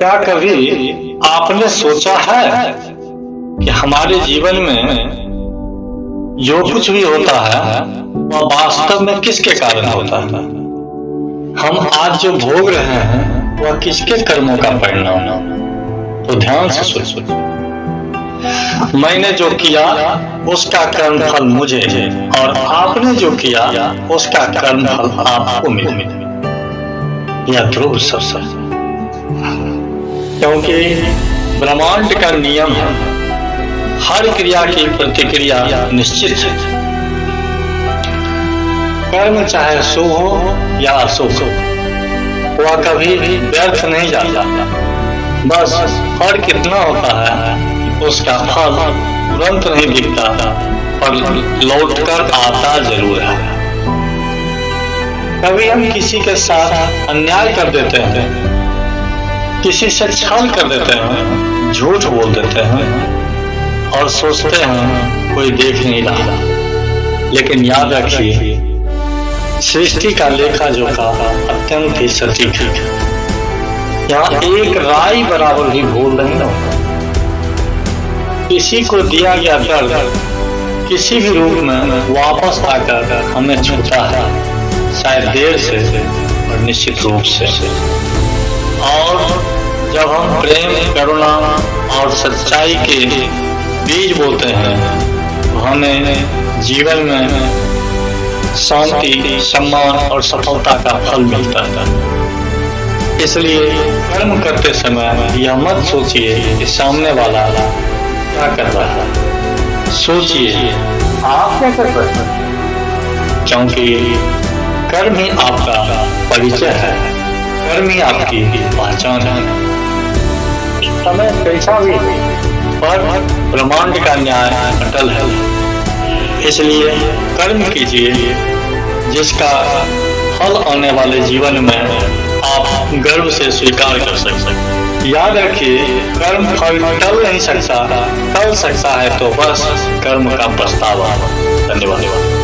क्या कभी आपने सोचा है कि हमारे जीवन में जो कुछ भी होता है वह वास्तव में किसके कारण होता है? हम आज जो भोग रहे हैं वह किसके कर्मों का परिणाम है? तो ध्यान से सोचो। मैंने जो किया उसका कर्म फल मुझे और आपने जो किया उसका कर्म फल आपको मिले। यह ध्रुव सत्य, क्योंकि ब्रह्मांड का नियम है, हर क्रिया की प्रतिक्रिया निश्चित है। कर्म चाहे शुभ हो या अशुभ हो, वह कभी व्यर्थ नहीं जाता। बस फर्क इतना होता है उसका फल तुरंत नहीं दिखता पर लौटकर आता जरूर है। कभी हम किसी के साथ अन्याय कर देते हैं, किसी से छल कर देते हैं, झूठ बोल देते हैं और सोचते हैं कोई देख नहीं रहा। लेकिन याद रखिए, सृष्टि का लेखा जोखा अत्यंत ही सटीक है। यहाँ एक राई बराबर भी भूल नहीं होगा। किसी को दिया गया दर्द किसी भी रूप में वापस आकर हमें छूता है, शायद देर से और निश्चित रूप से। और जब हम प्रेम, करुणा और सच्चाई के बीज बोते हैं तो हमें जीवन में शांति, सम्मान और सफलता का फल मिलता है। इसलिए कर्म करते समय यह मत सोचिए कि सामने वाला क्या कर रहा है, सोचिए आप क्या कर रहे हैं, क्योंकि कर्म ही आपका परिचय है, कर्म ही आपकी पहचान है। समय कैसा भी पर ब्रह्मांड का न्याय अटल है। इसलिए कर्म कीजिए जिसका फल आने वाले जीवन में आप गर्व से स्वीकार कर सकते। याद रखिए, कर्म फल टल नहीं सकता, टल सकता है तो बस कर्म का पछतावा। धन्यवाद।